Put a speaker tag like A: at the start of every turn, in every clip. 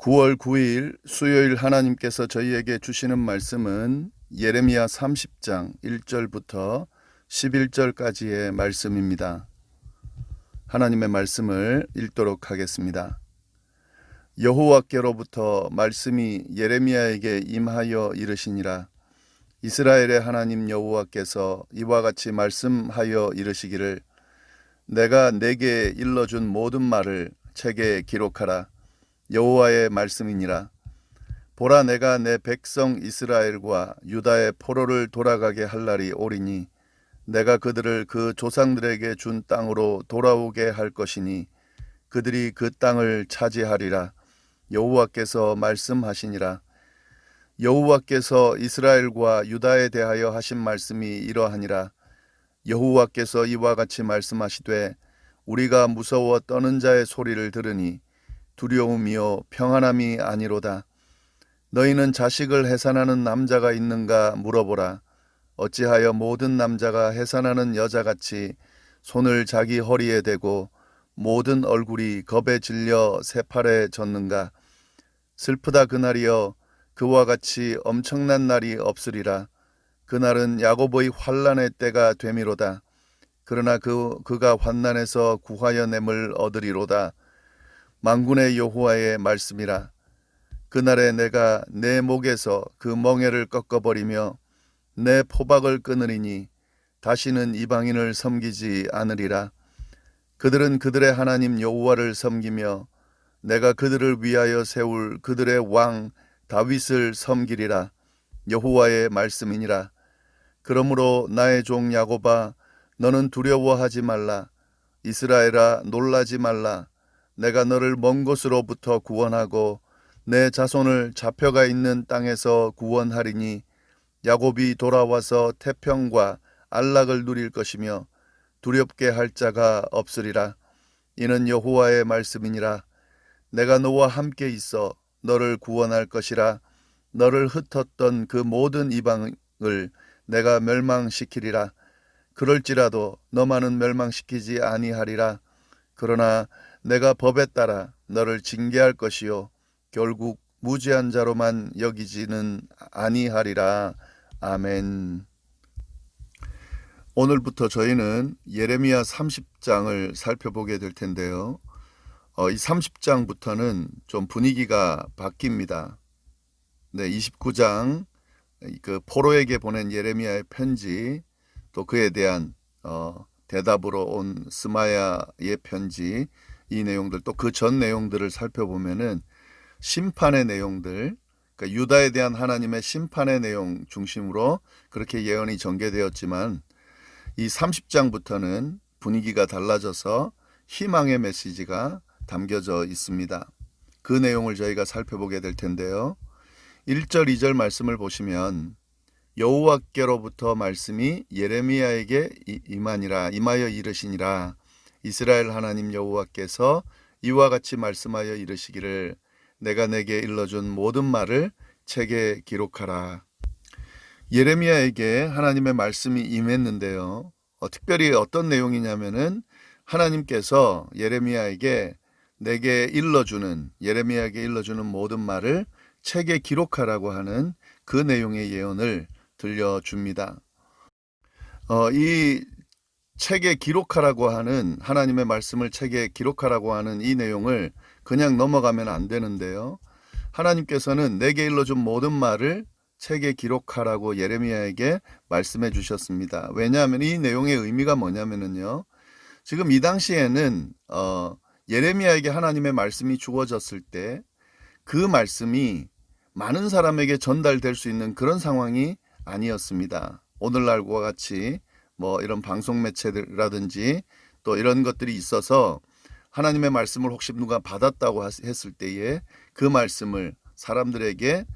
A: 9월 9일 수요일 하나님께서 저희에게 주시는 말씀은 예레미야 30장 1절부터 11절까지의 말씀입니다. 하나님의 말씀을 읽도록 하겠습니다. 여호와께로부터 말씀이 예레미야에게 임하여 이르시니라. 이스라엘의 하나님 여호와께서 이와 같이 말씀하여 이르시기를, 내가 내게 일러준 모든 말을 책에 기록하라. 여호와의 말씀이니라. 보라, 내가 내 백성 이스라엘과 유다의 포로를 돌아가게 할 날이 오리니 내가 그들을 그 조상들에게 준 땅으로 돌아오게 할 것이니 그들이 그 땅을 차지하리라. 여호와께서 말씀하시니라. 여호와께서 이스라엘과 유다에 대하여 하신 말씀이 이러하니라. 여호와께서 이와 같이 말씀하시되, 우리가 무서워 떠는 자의 소리를 들으니 두려움이요 평안함이 아니로다. 너희는 자식을 해산하는 남자가 있는가 물어보라. 어찌하여 모든 남자가 해산하는 여자같이 손을 자기 허리에 대고 모든 얼굴이 겁에 질려 새팔에 졌는가. 슬프다 그날이여, 그와 같이 엄청난 날이 없으리라. 그날은 야곱의 환난의 때가 되미로다. 그러나 그가 환난에서 구하여 냄을 얻으리로다. 만군의 여호와의 말씀이라. 그날에 내가 내 목에서 그 멍에를 꺾어버리며 내 포박을 끊으리니 다시는 이방인을 섬기지 않으리라. 그들은 그들의 하나님 여호와를 섬기며 내가 그들을 위하여 세울 그들의 왕 다윗을 섬기리라. 여호와의 말씀이니라. 그러므로 나의 종 야곱아, 너는 두려워하지 말라. 이스라엘아, 놀라지 말라. 내가 너를 먼 곳으로부터 구원하고 내 자손을 잡혀가 있는 땅에서 구원하리니 야곱이 돌아와서 태평과 안락을 누릴 것이며 두렵게 할 자가 없으리라. 이는 여호와의 말씀이니라. 내가 너와 함께 있어 너를 구원할 것이라. 너를 흩었던 그 모든 이방을 내가 멸망시키리라. 그럴지라도 너만은 멸망시키지 아니하리라. 그러나 내가 법에 따라 너를 징계할 것이요 결국 무죄한 자로만 여기지는 아니하리라. 아멘. 오늘부터 저희는 예레미야 30장을 살펴보게 될 텐데요. 이 30장부터는 좀 분위기가 바뀝니다. 네, 29장 그 포로에게 보낸 예레미야의 편지, 또 그에 대한 대답으로 온 스마야의 편지, 이 내용들, 또 그 전 내용들을 살펴보면은 심판의 내용들, 그러니까 유다에 대한 하나님의 심판의 내용 중심으로 그렇게 예언이 전개되었지만, 이 30장부터는 분위기가 달라져서 희망의 메시지가 담겨져 있습니다. 그 내용을 저희가 살펴보게 될 텐데요. 1절, 2절 말씀을 보시면 여호와께로부터 말씀이 예레미야에게 임하여 이르시니라. 이스라엘 하나님 여호와께서 이와 같이 말씀하여 이르시기를, 내가 내게 일러준 모든 말을 책에 기록하라. 예레미야에게 하나님의 말씀이 임했는데요. 특별히 어떤 내용이냐면은 하나님께서 예레미야에게 예레미야에게 일러주는 모든 말을 책에 기록하라고 하는 그 내용의 예언을 들려줍니다. 이 책에 기록하라고 하는, 하나님의 말씀을 책에 기록하라고 하는 이 내용을 그냥 넘어가면 안 되는데요. 하나님께서는 내게 일러준 모든 말을 책에 기록하라고 예레미야에게 말씀해 주셨습니다. 왜냐하면 이 내용의 의미가 뭐냐면요, 지금 이 당시에는 예레미야에게 하나님의 말씀이 주어졌을 때 그 말씀이 많은 사람에게 전달될 수 있는 그런 상황이 아니었습니다. 오늘날과 같이 이런 방송 매체라든지 또 이런 것들이 있어서 하나님의 말씀을 혹시 누가 받았다고 했을 때에 그 말씀을 사람들에게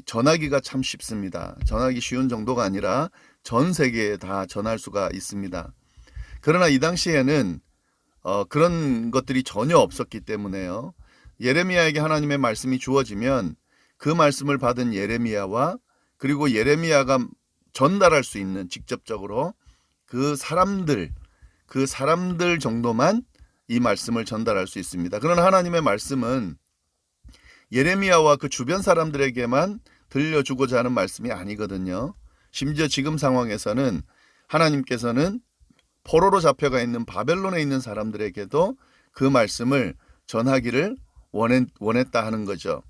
A: 전하기가 참 쉽습니다. 전하기 쉬운 정도가 아니라 전 세계에 다 전할 수가 있습니다. 그러나 이 당시에는 그런 것들이 전혀 없었기 때문에요. 예레미야에게 하나님의 말씀이 주어지면 그 말씀을 받은 예레미야와 그리고 예레미야가 전달할 수 있는, 직접적으로 그 사람들 정도만 이 말씀을 전달할 수 있습니다. 그러나 하나님의 말씀은 예레미야와 그 주변 사람들에게만 들려주고자 하는 말씀이 아니거든요. 심지어 지금 상황에서는 하나님께서는 포로로 잡혀가 있는 바벨론에 있는 사람들에게도 그 말씀을 전하기를 원했다 하는 거죠.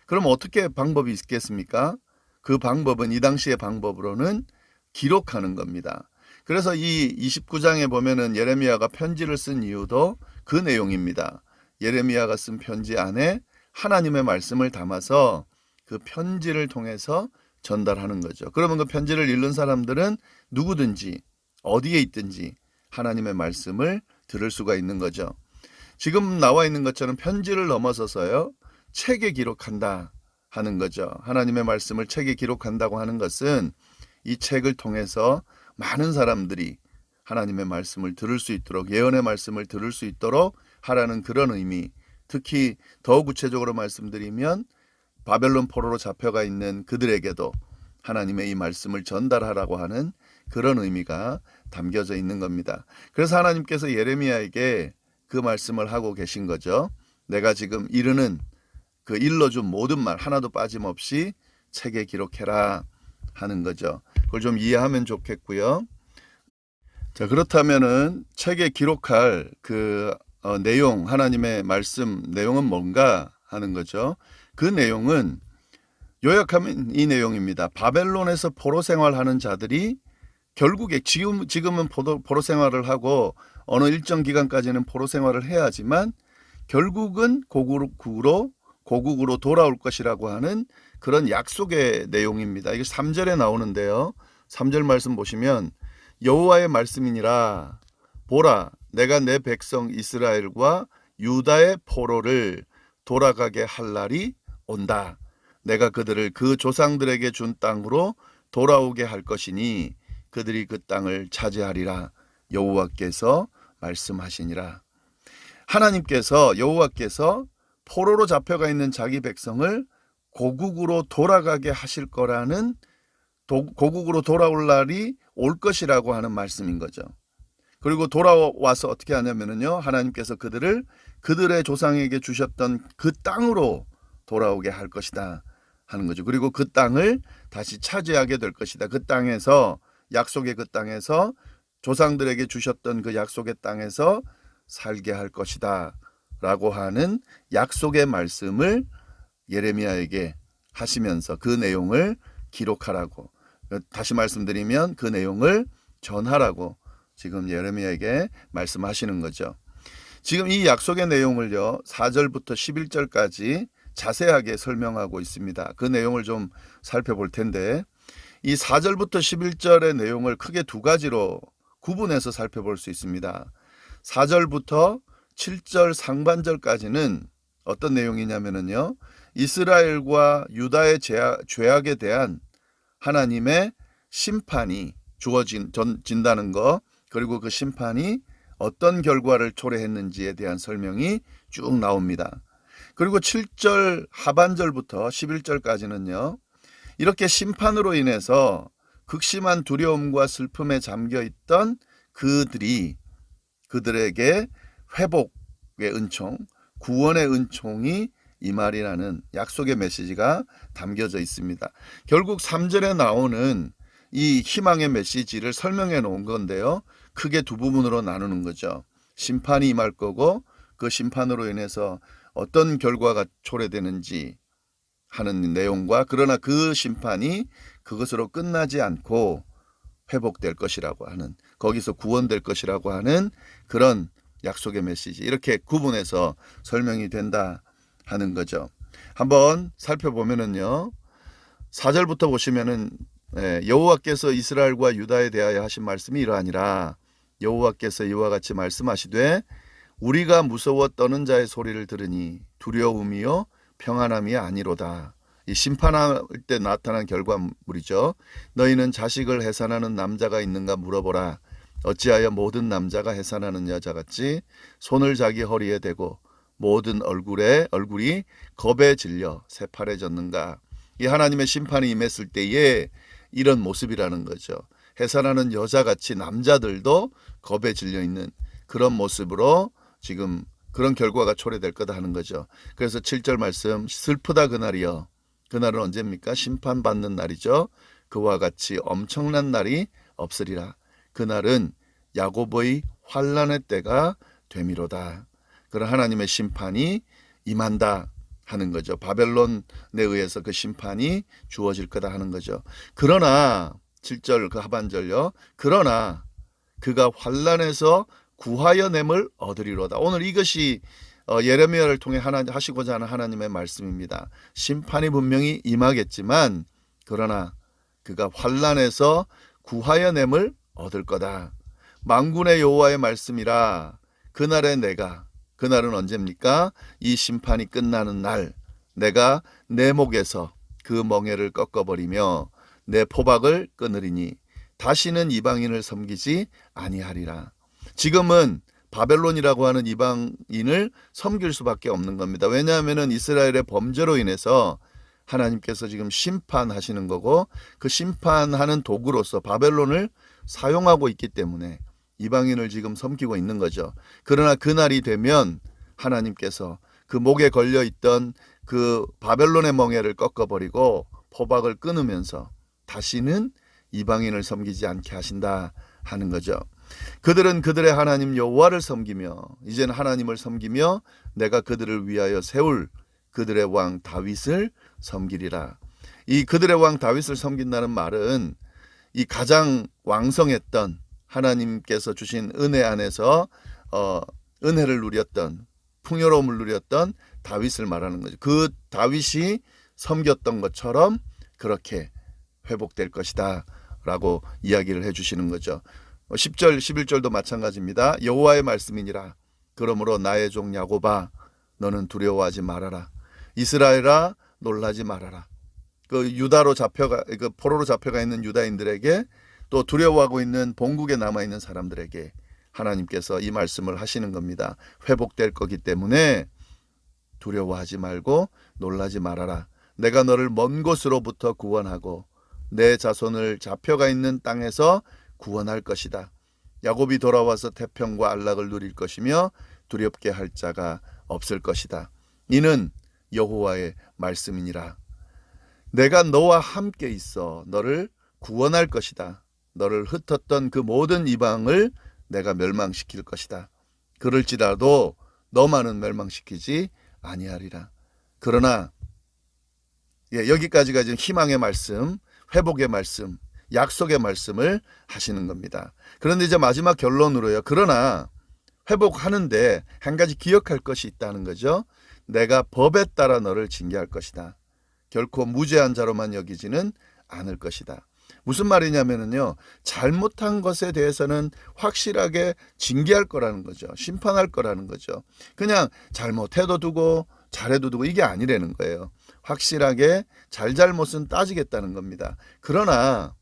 A: 그럼 어떻게 방법이 있겠습니까? 그 방법은 이 당시의 방법으로는 기록하는 겁니다. 그래서 이 29장에 보면은 예레미야가 편지를 쓴 이유도 그 내용입니다. 예레미야가 쓴 편지 안에 하나님의 말씀을 담아서 그 편지를 통해서 전달하는 거죠. 그러면 그 편지를 읽는 사람들은 누구든지 어디에 있든지 하나님의 말씀을 들을 수가 있는 거죠. 지금 나와 있는 것처럼 편지를 넘어서서요, 책에 기록한다 하는 거죠. 하나님의 말씀을 책에 기록한다고 하는 것은 이 책을 통해서 많은 사람들이 하나님의 말씀을 들을 수 있도록, 예언의 말씀을 들을 수 있도록 하라는 그런 의미, 특히 더 구체적으로 말씀드리면 바벨론 포로로 잡혀가 있는 그들에게도 하나님의 이 말씀을 전달하라고 하는 그런 의미가 담겨져 있는 겁니다. 그래서 하나님께서 예레미야에게 그 말씀을 하고 계신 거죠. 내가 지금 이르는 그 일러준 모든 말 하나도 빠짐없이 책에 기록해라 하는 거죠. 그걸 좀 이해하면 좋겠고요. 자, 그렇다면은 책에 기록할 그 내용, 하나님의 말씀 내용은 뭔가 하는 거죠. 그 내용은 요약하면 이 내용입니다. 바벨론에서 포로 생활하는 자들이 결국에 지금은 포로 생활을 하고 어느 일정 기간까지는 포로 생활을 해야 하지만 결국은 고국으로 돌아올 것이라고 하는 그런 약속의 내용입니다. 이게 3절에 나오는데요. 3절 말씀 보시면 여호와의 말씀이니라. 보라, 내가 내 백성 이스라엘과 유다의 포로를 돌아가게 할 날이 온다. 내가 그들을 그 조상들에게 준 땅으로 돌아오게 할 것이니 그들이 그 땅을 차지하리라. 여호와께서 말씀하시니라. 하나님께서, 여호와께서 포로로 잡혀가 있는 자기 백성을 고국으로 돌아가게 하실 거라는, 고국으로 돌아올 날이 올 것이라고 하는 말씀인 거죠. 그리고 돌아와서 어떻게 하냐면요, 하나님께서 그들의 조상에게 주셨던 그 땅으로 돌아오게 할 것이다 하는 거죠. 그리고 그 땅을 다시 차지하게 될 것이다. 그 땅에서, 약속의 그 땅에서, 조상들에게 주셨던 그 약속의 땅에서 살게 할 것이다 라고 하는 약속의 말씀을 예레미야에게 하시면서 그 내용을 기록하라고, 다시 말씀드리면 그 내용을 전하라고 지금 예레미야에게 말씀하시는 거죠. 지금 이 약속의 내용을요, 4절부터 11절까지 자세하게 설명하고 있습니다. 그 내용을 좀 살펴볼 텐데, 이 4절부터 11절의 내용을 크게 두 가지로 구분해서 살펴볼 수 있습니다. 4절부터 7절 상반절까지는 어떤 내용이냐면요, 이스라엘과 유다의 죄악에 대한 하나님의 심판이 주어진다는 거, 그리고 그 심판이 어떤 결과를 초래했는지에 대한 설명이 쭉 나옵니다. 그리고 7절 하반절부터 11절까지는요, 이렇게 심판으로 인해서 극심한 두려움과 슬픔에 잠겨 있던 그들에게 회복의 은총, 구원의 은총이 임하리라는 약속의 메시지가 담겨져 있습니다. 결국 3절에 나오는 이 희망의 메시지를 설명해 놓은 건데요, 크게 두 부분으로 나누는 거죠. 심판이 임할 거고 그 심판으로 인해서 어떤 결과가 초래되는지 하는 내용과, 그러나 그 심판이 그것으로 끝나지 않고 회복될 것이라고 하는, 거기서 구원될 것이라고 하는 그런 약속의 메시지, 이렇게 구분해서 설명이 된다 하는 거죠. 한번 살펴보면은요, 4절부터 보시면은 여호와께서 이스라엘과 유다에 대하여 하신 말씀이 이러하니라. 여호와께서 이와 같이 말씀하시되 우리가 무서워 떠는 자의 소리를 들으니 두려움이요 평안함이 아니로다. 이 심판할 때 나타난 결과물이죠. 너희는 자식을 해산하는 남자가 있는가 물어보라. 어찌하여 모든 남자가 해산하는 여자같이 손을 자기 허리에 대고 모든 얼굴이 겁에 질려 새파래졌는가. 이 하나님의 심판이 임했을 때에 이런 모습이라는 거죠. 해산하는 여자같이 남자들도 겁에 질려 있는 그런 모습으로 지금 그런 결과가 초래될 거다 하는 거죠. 그래서 7절 말씀, 슬프다 그날이여. 그날은 언제입니까? 심판받는 날이죠. 그와 같이 엄청난 날이 없으리라. 그날은 야곱의 환난의 때가 되미로다. 그런 하나님의 심판이 임한다 하는 거죠. 바벨론에 의해서 그 심판이 주어질 거다 하는 거죠. 그러나 7절 그 하반절요. 그러나 그가 환난에서 구하여 냄을 얻으리로다. 오늘 이것이 예레미야를 통해 하시고자 하는 하나님의 말씀입니다. 심판이 분명히 임하겠지만 그러나 그가 환난에서 구하여 냄을 얻을 거다. 만군의 여호와의 말씀이라. 그날에 내가, 그날은 언제입니까? 이 심판이 끝나는 날, 내가 내 목에서 그 멍에를 꺾어버리며 내 포박을 끊으리니 다시는 이방인을 섬기지 아니하리라. 지금은 바벨론이라고 하는 이방인을 섬길 수밖에 없는 겁니다. 왜냐하면 이스라엘의 범죄로 인해서 하나님께서 지금 심판하시는 거고 그 심판하는 도구로서 바벨론을 사용하고 있기 때문에 이방인을 지금 섬기고 있는 거죠. 그러나 그날이 되면 하나님께서 그 목에 걸려있던 그 바벨론의 멍에를 꺾어버리고 포박을 끊으면서 다시는 이방인을 섬기지 않게 하신다 하는 거죠. 그들은 그들의 하나님 여호와를 섬기며 이제는 하나님을 섬기며 내가 그들을 위하여 세울 그들의 왕 다윗을 섬기리라. 이 그들의 왕 다윗을 섬긴다는 말은 이 가장 왕성했던 하나님께서 주신 은혜 안에서 은혜를 누렸던 풍요로움을 누렸던 다윗을 말하는 거죠. 그 다윗이 섬겼던 것처럼 그렇게 회복될 것이다 라고 이야기를 해주시는 거죠. 10절 11절도 마찬가지입니다. 여호와의 말씀이니라. 그러므로 나의 종 야곱아 너는 두려워하지 말아라. 이스라엘아 놀라지 말아라. 그 유다로 잡혀가 그 포로로 잡혀가 있는 유다인들에게 또 두려워하고 있는 본국에 남아 있는 사람들에게 하나님께서 이 말씀을 하시는 겁니다. 회복될 거기 때문에 두려워하지 말고 놀라지 말아라. 내가 너를 먼 곳으로부터 구원하고 내 자손을 잡혀가 있는 땅에서 구원할 것이다. 야곱이 돌아와서 태평과 안락을 누릴 것이며 두렵게 할 자가 없을 것이다. 이는 여호와의 말씀이니라. 내가 너와 함께 있어 너를 구원할 것이다. 너를 흩었던 그 모든 이방을 내가 멸망시킬 것이다. 그럴지라도 너만은 멸망시키지 아니하리라. 그러나 여기까지가 지금 희망의 말씀, 회복의 말씀, 약속의 말씀을 하시는 겁니다. 그런데 이제 마지막 결론으로요. 그러나 회복하는데 한 가지 기억할 것이 있다는 거죠. 내가 법에 따라 너를 징계할 것이다. 결코 무죄한 자로만 여기지는 않을 것이다. 무슨 말이냐면요. 잘못한 것에 대해서는 확실하게 징계할 거라는 거죠. 심판할 거라는 거죠. 그냥 잘못해도 두고 잘해도 두고 이게 아니라는 거예요. 확실하게 잘잘못은 따지겠다는 겁니다. 그러나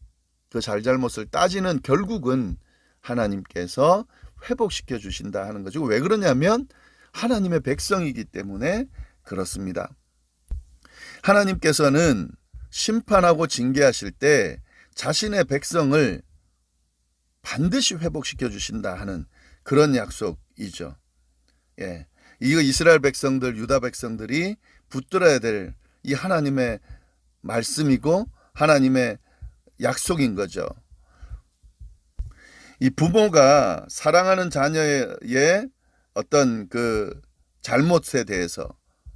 A: 그 잘잘못을 따지는 결국은 하나님께서 회복시켜 주신다 하는 거죠. 왜 그러냐면 하나님의 백성이기 때문에 그렇습니다. 하나님께서는 심판하고 징계하실 때 자신의 백성을 반드시 회복시켜 주신다 하는 그런 약속이죠. 이거 이스라엘 백성들, 유다 백성들이 붙들어야 될 이 하나님의 말씀이고 하나님의 약속인 거죠. 이 부모가 사랑하는 자녀의 어떤 그 잘못에 대해서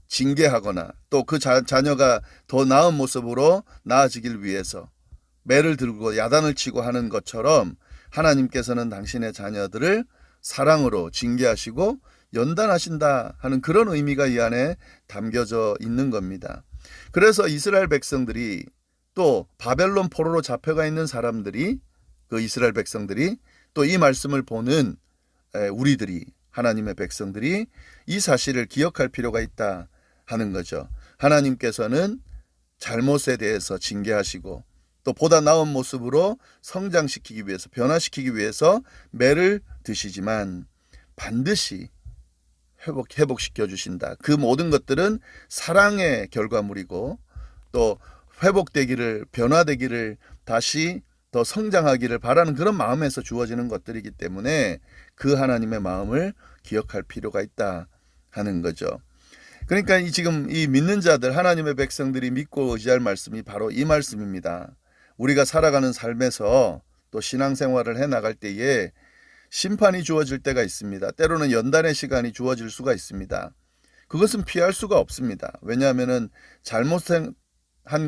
A: 징계하거나 또 그 자녀가 더 나은 모습으로 나아지길 위해서 매를 들고 야단을 치고 하는 것처럼 하나님께서는 당신의 자녀들을 사랑으로 징계하시고 연단하신다 하는 그런 의미가 이 안에 담겨져 있는 겁니다. 그래서 이스라엘 백성들이 또 바벨론 포로로 잡혀가 있는 사람들이 그 이스라엘 백성들이 또 이 말씀을 보는 우리들이 하나님의 백성들이 이 사실을 기억할 필요가 있다 하는 거죠. 하나님께서는 잘못에 대해서 징계하시고 또 보다 나은 모습으로 성장시키기 위해서 변화시키기 위해서 매를 드시지만 반드시 회복시켜 주신다. 그 모든 것들은 사랑의 결과물이고 또 회복되기를 변화되기를 다시 더 성장하기를 바라는 그런 마음에서 주어지는 것들이기 때문에 그 하나님의 마음을 기억할 필요가 있다 하는 거죠. 그러니까 지금 이 믿는 자들, 하나님의 백성들이 믿고 의지할 말씀이 바로 이 말씀입니다. 우리가 살아가는 삶에서 또 신앙생활을 해나갈 때에 심판이 주어질 때가 있습니다. 때로는 연단의 시간이 주어질 수가 있습니다. 그것은 피할 수가 없습니다. 왜냐하면 잘못한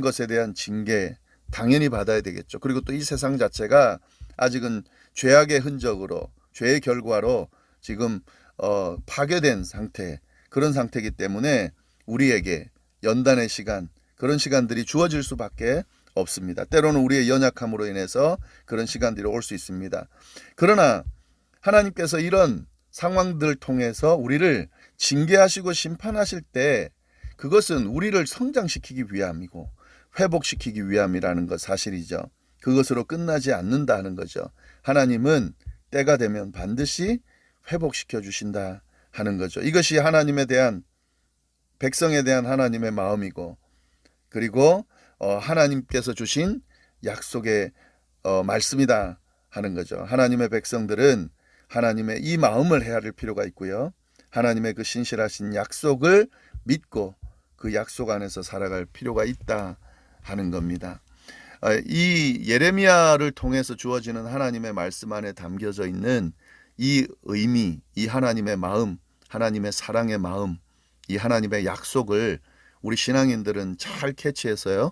A: 것에 대한 징계 당연히 받아야 되겠죠. 그리고 또 이 세상 자체가 아직은 죄악의 흔적으로, 죄의 결과로 지금 파괴된 상태, 그런 상태이기 때문에 우리에게 연단의 시간, 그런 시간들이 주어질 수밖에 없습니다. 때로는 우리의 연약함으로 인해서 그런 시간들이 올 수 있습니다. 그러나 하나님께서 이런 상황들을 통해서 우리를 징계하시고 심판하실 때 그것은 우리를 성장시키기 위함이고 회복시키기 위함이라는 것 사실이죠. 그것으로 끝나지 않는다 하는 거죠. 하나님은 때가 되면 반드시 회복시켜 주신다 하는 거죠. 이것이 하나님에 대한, 백성에 대한 하나님의 마음이고, 그리고 하나님께서 주신 약속의 말씀이다 하는 거죠. 하나님의 백성들은 하나님의 이 마음을 헤아릴 필요가 있고요. 하나님의 그 신실하신 약속을 믿고 그 약속 안에서 살아갈 필요가 있다 하는 겁니다. 이 예레미야를 통해서 주어지는 하나님의 말씀 안에 담겨져 있는 이 의미, 이 하나님의 마음, 하나님의 사랑의 마음, 이 하나님의 약속을 우리 신앙인들은 잘 캐치해서요,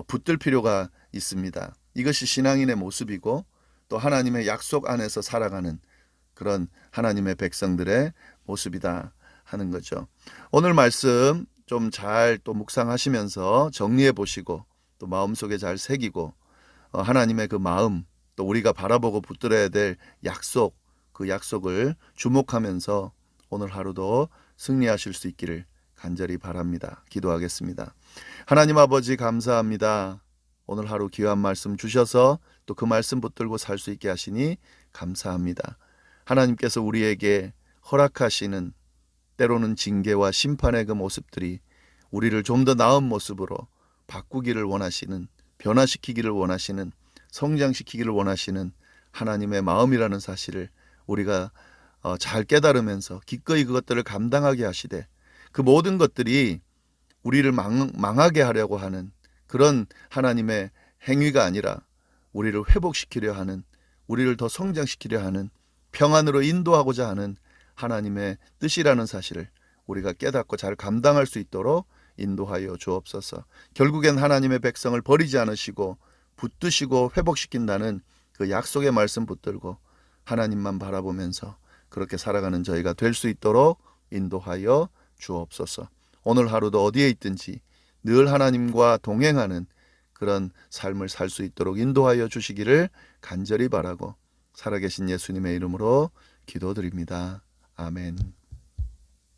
A: 붙들 필요가 있습니다. 이것이 신앙인의 모습이고 또 하나님의 약속 안에서 살아가는 그런 하나님의 백성들의 모습이다 하는 거죠. 오늘 말씀 좀 잘 또 묵상하시면서 정리해 보시고 또 마음속에 잘 새기고 하나님의 그 마음, 또 우리가 바라보고 붙들어야 될 약속, 그 약속을 주목하면서 오늘 하루도 승리하실 수 있기를 간절히 바랍니다. 기도하겠습니다. 하나님 아버지 감사합니다. 오늘 하루 귀한 말씀 주셔서 또 그 말씀 붙들고 살 수 있게 하시니 감사합니다. 하나님께서 우리에게 허락하시는 때로는 징계와 심판의 그 모습들이 우리를 좀 더 나은 모습으로 바꾸기를 원하시는, 변화시키기를 원하시는, 성장시키기를 원하시는 하나님의 마음이라는 사실을 우리가 잘 깨달으면서 기꺼이 그것들을 감당하게 하시되, 그 모든 것들이 우리를 망하게 하려고 하는 그런 하나님의 행위가 아니라 우리를 회복시키려 하는, 우리를 더 성장시키려 하는, 평안으로 인도하고자 하는 하나님의 뜻이라는 사실을 우리가 깨닫고 잘 감당할 수 있도록 인도하여 주옵소서. 결국엔 하나님의 백성을 버리지 않으시고 붙드시고 회복시킨다는 그 약속의 말씀 붙들고 하나님만 바라보면서 그렇게 살아가는 저희가 될 수 있도록 인도하여 주옵소서. 오늘 하루도 어디에 있든지 늘 하나님과 동행하는 그런 삶을 살 수 있도록 인도하여 주시기를 간절히 바라고 살아계신 예수님의 이름으로 기도드립니다. 아멘.